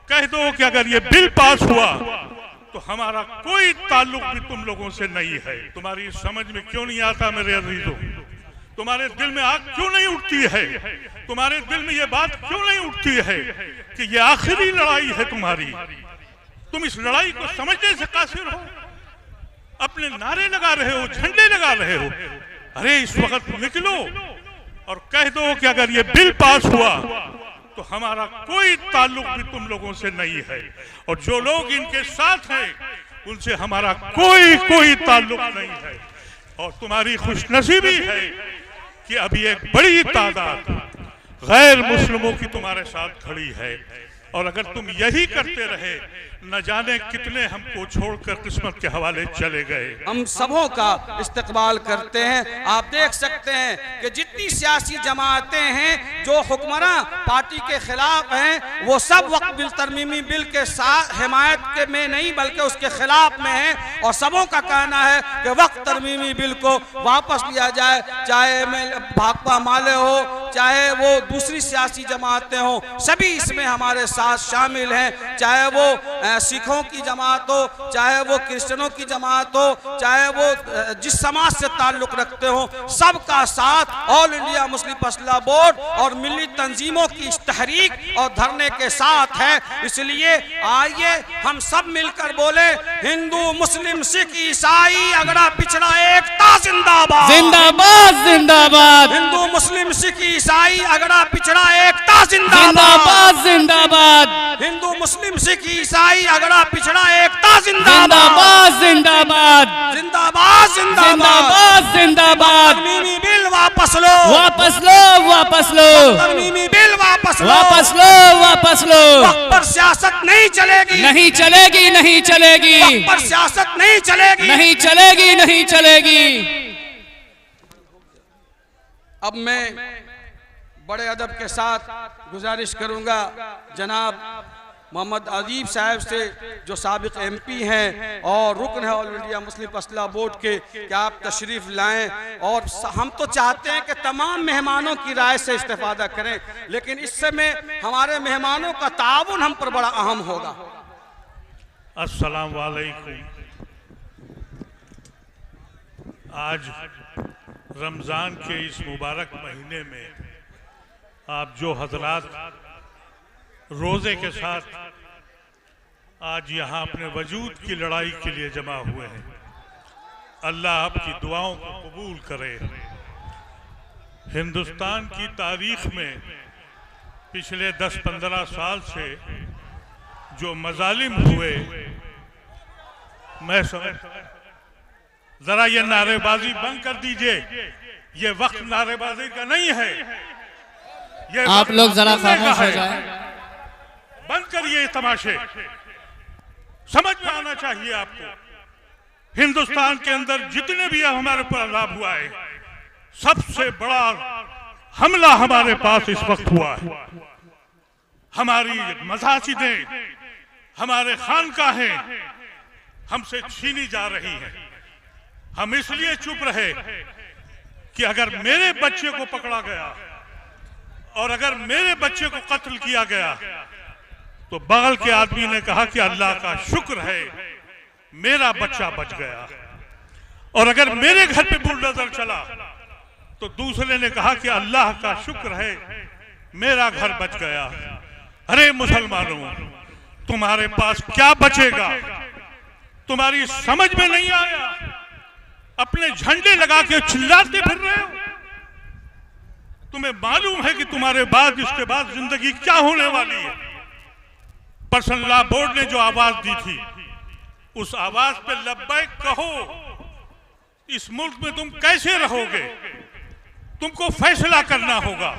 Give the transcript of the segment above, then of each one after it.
कह दो कि अगर ये बिल पास हुआ तो हमारा कोई ताल्लुक भी तुम लोगों से नहीं है। तुम्हारी समझ में क्यों नहीं आता मेरे अजीजों? तुम्हारे दिल में आग क्यों नहीं उठती है? तुम्हारे दिल में ये बात क्यों नहीं उठती है कि ये आखिरी लड़ाई है तुम्हारी? तुम इस लड़ाई को समझने से कासिर हो, अपने नारे लगा रहे हो, झंडे लगा रहे हो। अरे इस वक्त निकलो और कह दो कि अगर ये बिल पास हुआ तो हमारा कोई ताल्लुक भी तुम लोगों से नहीं है, और जो लोग इनके साथ हैं उनसे हमारा कोई ताल्लुक नहीं है। और तुम्हारी खुशनसीबी है कि अभी एक बड़ी तादाद गैर मुस्लिमों की तुम्हारे साथ खड़ी है, और अगर तुम यही करते रहे न जाने कितने हमको छोड़कर किस्मत के हवाले चले गए। हम सबों का इस्तकबाल करते हैं। आप देख सकते हैं कि जितनी सियासी जमातें हैं जो हुक्मरान पार्टी के खिलाफ हैं वो सब वक्त बिल तरमीमी बिल के साथ हिमायत के में नहीं बल्कि उसके खिलाफ में हैं, और सबों का कहना है कि वक्त तरमीमी बिल को वापस लिया जाए, चाहे भाकपा माले हो चाहे वो दूसरी सियासी जमातें हो, सभी इसमें हमारे साथ शामिल हैं। चाहे वो सिखों की जमात हो, चाहे वो क्रिश्चियनों की जमात हो, चाहे वो जिस समाज से ताल्लुक रखते हो, सबका साथ ऑल इंडिया मुस्लिम फैसला बोर्ड और मिली तंजीमों की इस तहरीक और धरने के साथ है। इसलिए आइए हम सब मिलकर बोले, हिंदू मुस्लिम सिख ईसाई अगड़ा पिछड़ा एकता जिंदाबाद, जिंदाबाद जिंदाबाद। हिंदू मुस्लिम सिख ईसाई अगड़ा पिछड़ा एकता जिंदाबाद, जिंदाबाद जिंदाबाद। हिंदू मुस्लिम सिख ईसाई अगड़ा पिछड़ा एकता जिंदाबाद, जिंदाबाद जिंदाबाद जिंदाबाद जिंदाबाद। तरमीमी बिल वापस लो, वापस लो, वापस लो, तरमीमी बिल वापस लो, वापस लो, वापस लो। वक्त पर सियासत नहीं चलेगी, नहीं चलेगी, नहीं चलेगी, वक्त पर सियासत नहीं चलेगी, नहीं चलेगी, नहीं चलेगी। अब मैं बड़े अदब के साथ गुजारिश करूंगा जनाब मोहम्मद अदीब साहब से, जो साबिक एमपी हैं और रुकन है ऑल इंडिया मुस्लिम फैसला बोर्ड के, कि आप तशरीफ़ लाएं। और हम तो चाहते हैं कि तमाम मेहमानों की राय से इस्तेफादा करें, लेकिन इस समय हमारे मेहमानों का ताउन हम पर बड़ा अहम होगा। अस्सलाम वालेकुम। आज रमज़ान के इस मुबारक महीने में आप जो हजरात रोज़े के साथ आज यहाँ अपने वजूद की लड़ाई के लिए जमा हुए हैं, अल्लाह आपकी दुआओं को कबूल करे। हिंदुस्तान की तारीख में पिछले 10-15 साल से जो मजालिम हुए, मैं समझ जरा ये नारेबाजी बंद कर दीजिए, ये वक्त नारेबाजी का नहीं है। ये आप लोग जरा खामोश हो जाएं। बंद करिए ये तमाशे। समझ में आना चाहिए आपको, हिंदुस्तान के अंदर जितने भी हमारे पर अज़ाब हुआ है, सबसे बड़ा हमला हमारे पास इस वक्त हुआ है। हमारी मसाजिदें, हमारे खानकाहें हमसे छीनी जा रही हैं। हम इसलिए चुप रहे कि अगर मेरे बच्चे को पकड़ा गया और अगर मेरे बच्चे को कत्ल किया गया तो बगल के आदमी ने कहा कि अल्लाह का शुक्र है मेरा बच्चा बच गया, और अगर मेरे घर पे बुलडोजर चला तो दूसरे ने कहा कि अल्लाह का शुक्र है मेरा घर बच गया। अरे मुसलमानों, तुम्हारे पास क्या बचेगा? तुम्हारी समझ में नहीं आया, अपने झंडे लगा के चिल्लाते फिर रहे हो। तुम्हें मालूम है कि तुम्हारे बाद इसके बाद जिंदगी क्या होने वाली है। पर्सनल लॉ बोर्ड ने जो आवाज दी थी, उस आवाज पे लब्बैक कहो। इस मुल्क में तुम कैसे रहोगे? तुमको फैसला करना होगा।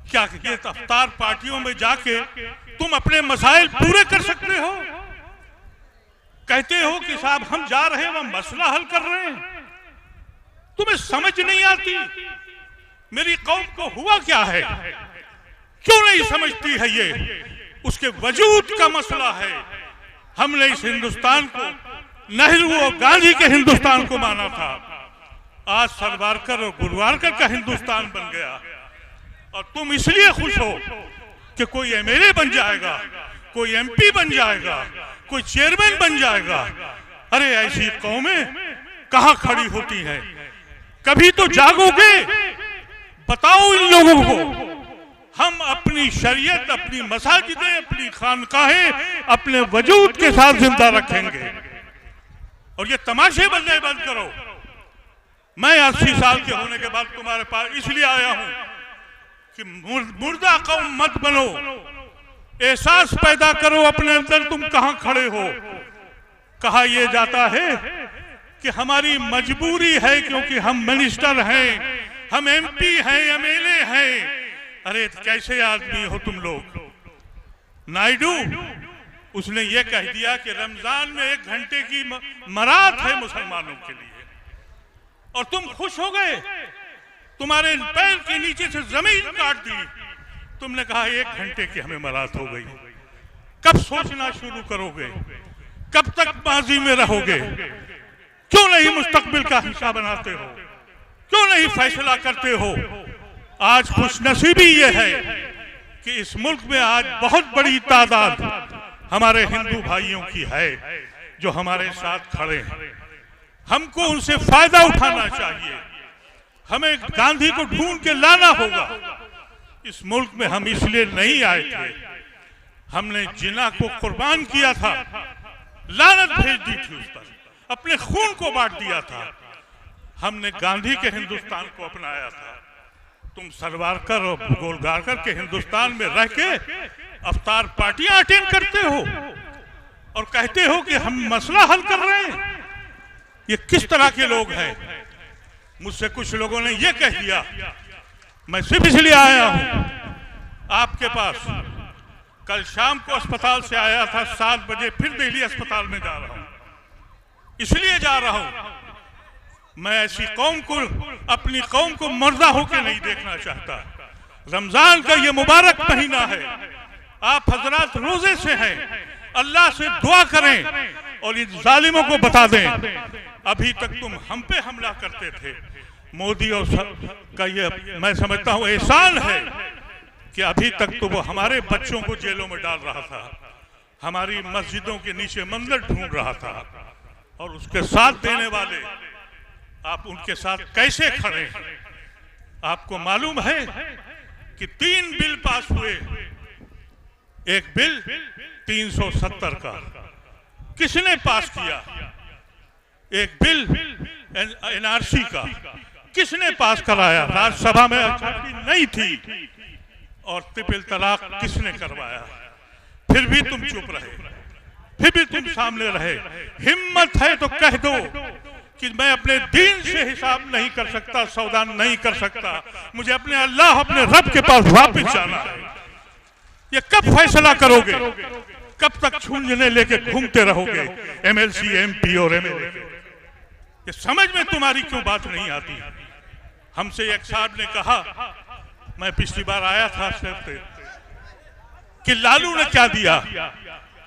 क्या ये अफ्तार पार्टियों में जाके तुम अपने मसाइल पूरे कर सकते हो? कहते हो कि साहब हम जा रहे हैं, हम मसला हल कर रहे हैं। तुम्हें समझ नहीं आती मेरी कौम को हुआ क्या है, क्यों नहीं समझती है? ये उसके वजूद का मसला है। हमने इस हिंदुस्तान को नेहरू और गांधी के हिंदुस्तान को माना था, आज सावरकर और गोलवारकर का हिंदुस्तान बन गया। और तुम इसलिए खुश हो कि कोई एमएलए बन जाएगा, कोई MP बन जाएगा, कोई चेयरमैन बन जाएगा। अरे ऐसी कौमें कहां खड़ी होती हैं? कभी तो जागोगे, बताओ इन लोगों को। हम अपनी शरीयत, अपनी मसाजिदें, अपनी खानकाहें अपने वजूद के साथ जिंदा रखेंगे। और ये तमाशे बनने बंद करो। मैं 80 साल के होने के बाद तुम्हारे पास इसलिए आया हूं कि मुर्दा कौम मत बनो, एहसास पैदा करो अपने अंदर तुम कहां खड़े हो। कहा यह जाता है कि हमारी मजबूरी है क्योंकि हम मिनिस्टर हैं, हम MP हैं, MLA हैं। अरे कैसे आदमी हो तुम लोग? नायडू उसने ये कह दिया कि रमजान में 1 घंटे की मरात है मुसलमानों के लिए, और तुम खुश हो गए। तुम्हारे पैर के नीचे से जमीन काट दी। तुमने कहा 1 घंटे की हमें मरात हो गई। कब सोचना शुरू करोगे? कब तक माजी में रहोगे? क्यों नहीं मुस्तकबिल का हिस्सा बनाते हो? क्यों नहीं फैसला करते हो? आज खुशनसीबी ये है कि इस मुल्क में आज बहुत बड़ी तादाद हमारे हिंदू भाइयों की है जो हमारे साथ खड़े हैं। हमको उनसे फायदा उठाना चाहिए। हमें गांधी को ढूंढ के लाना होगा। इस मुल्क में हम इसलिए नहीं आए थे। हमने जिना को कुर्बान किया था, लानत भेज दी थी उस पर, अपने खून को बांट दिया था। हमने गांधी के हिंदुस्तान को अपनाया था। तुम सरवारकर और गोलगारकर के हिंदुस्तान में रह के अफ्तार पार्टियां अटेंड करते हो और कहते हो कि हम मसला हल कर रहे हैं। ये किस तरह के लोग हैं? मुझसे कुछ लोगों ने ये कह दिया। मैं सिर्फ इसलिए आया हूं आपके पास। कल शाम को अस्पताल से आया था, 7 बजे फिर दिल्ली अस्पताल में जा रहा हूं। इसलिए जा रहा हूं, मैं ऐसी कौम को, अपनी कौम को मुर्दा होकर नहीं देखना चाहता। रमजान का ये मुबारक महीना है। आप हजरात रोजे से हैं, अल्लाह से दुआ करें और इन जालिमों को बता दें अभी तक तुम हम पे हमला करते थे। मोदी और का ये मैं समझता हूं एहसान है कि अभी तक तो वो हमारे बच्चों को जेलों में डाल रहा था, हमारी मस्जिदों के नीचे मंदिर ढूंढ रहा था, और उसके साथ देने वाले आप उनके साथ कैसे खड़े हैं? आपको मालूम है कि 3 बिल पास हुए। एक बिल 370 का किसने पास किया? एक बिल NRC का किसने पास कराया? राज्यसभा में छाती नहीं थी। और ट्रिपल तलाक किसने करवाया? फिर भी तुम चुप रहे, फिर भी तुम सामने रहे। हिम्मत है तो कह दो कि मैं अपने दीन से हिसाब नहीं कर सकता, सौदा नहीं कर सकता, मुझे अपने अल्लाह, अपने रब के पास वापस जाना है। ये कब फैसला करोगे? कब तक छूंजने लेके घूमते रहोगे MLC, MP और MLA? ये समझ में तुम्हारी क्यों बात नहीं आती? हमसे एक साहब ने कहा, मैं पिछली बार आया था सिर्फ, कि लालू ने क्या दिया।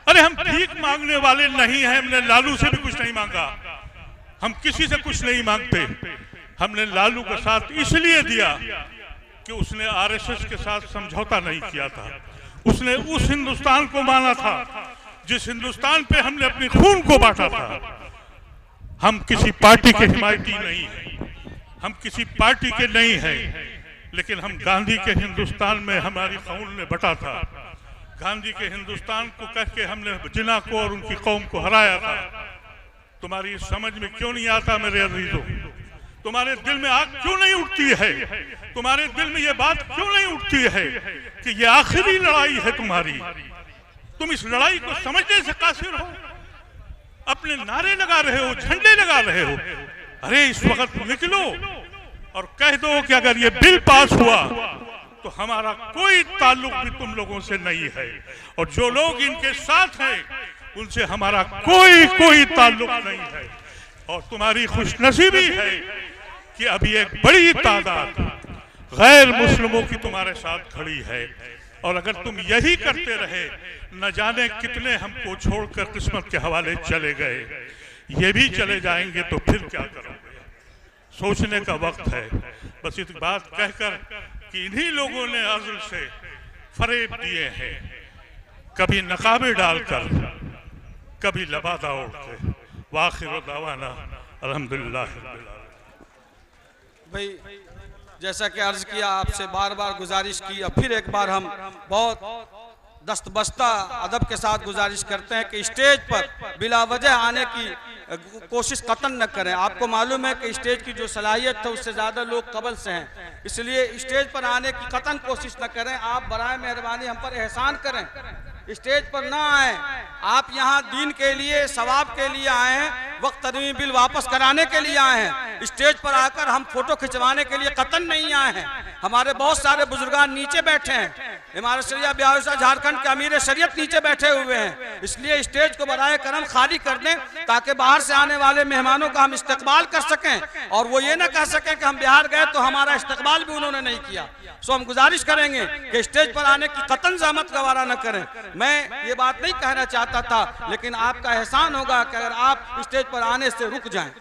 अरे हम भीख मांगने वाले नहीं हैं, हमने लालू से भी कुछ नहीं मांगा, हम किसी से कुछ नहीं मांगते। हमने लालू का साथ इसलिए दिया कि उसने RSS के साथ समझौता नहीं किया था। उसने उस हिंदुस्तान को माना था जिस हिंदुस्तान पे हमने अपनी खून को बांटा था। हम किसी पार्टी के हिमायती नहीं हैं, हम किसी पार्टी के नहीं हैं, लेकिन हम गांधी के हिंदुस्तान में हमारी खून ने बटा था। गांधी के हिंदुस्तान को करके हमने जिना को और उनकी कौम को हराया था। तुम्हारी समझ में क्यों नहीं आता मेरे अजीजों? तुम्हारे दिल में आग क्यों नहीं उठती है? तुम्हारे दिल में ये बात क्यों नहीं उठती है कि ये आखिरी लड़ाई है तुम्हारी? तुम इस लड़ाई को समझने से कासिर हो, अपने नारे लगा रहे हो, झंडे लगा रहे हो। अरे इस वक्त निकलो और कह दो कि अगर ये बिल पास हुआ तो हमारा कोई ताल्लुक भी तुम लोगों से नहीं है, और जो लोग इनके साथ हैं उनसे हमारा कोई ताल्लुक नहीं है। और तुम्हारी खुशनसीबी है कि अभी एक बड़ी तादाद गैर मुस्लिमों की तुम्हारे साथ खड़ी है, और अगर तुम यही करते रहे न जाने कितने हमको छोड़कर किस्मत के हवाले चले गए, ये भी चले जाएंगे तो फिर क्या करोगे? सोचने का वक्त है। बस इस बात कहकर कि इन्हीं लोगों ने अज़ल से फरेब दिए हैं, कभी नकाबे डालकर, कभी लबादा ओढ़ के। वाखिर दावाना अल्हम्दुलिल्लाह। भाई जैसा कि अर्ज किया, आपसे बार बार गुजारिश की, और फिर एक बार हम बहुत दस्तबस्ता अदब के साथ गुजारिश करते हैं कि स्टेज पर बिला वजह आने की कोशिश कतन न करें। आपको मालूम है कि स्टेज की जो सलाहियत है उससे ज़्यादा लोग कबल से हैं, इसलिए स्टेज पर आने की कतन कोशिश न करें। आप बराए मेहरबानी हम पर एहसान करें, स्टेज पर ना आए। आप यहाँ दीन के लिए, सवाब के लिए आए हैं, वक्त तरमीमी बिल वापस कराने के लिए आए हैं। स्टेज पर आकर हम फोटो खिंचवाने के लिए कतन नहीं आए हैं। हमारे बहुत सारे बुजुर्गान नीचे बैठे हैं, इमारत शरिया ब्याहुसा झारखंड के अमीर शरीयत नीचे बैठे हुए हैं। इसलिए स्टेज को बराए करम खाली कर दें ताकि बाहर से आने वाले मेहमानों का हम इस्तकबाल कर सकें, और वो ये ना कह सकें कि हम बिहार गए तो हमारा इस्तकबाल भी उन्होंने नहीं किया। सो हम गुजारिश करेंगे कि स्टेज पर आने की कतन ज़हमत गवारा न करें। मैं ये बात नहीं कहना चाहता था, लेकिन आपका एहसान होगा कि अगर आप स्टेज पर आने से रुक जाएं।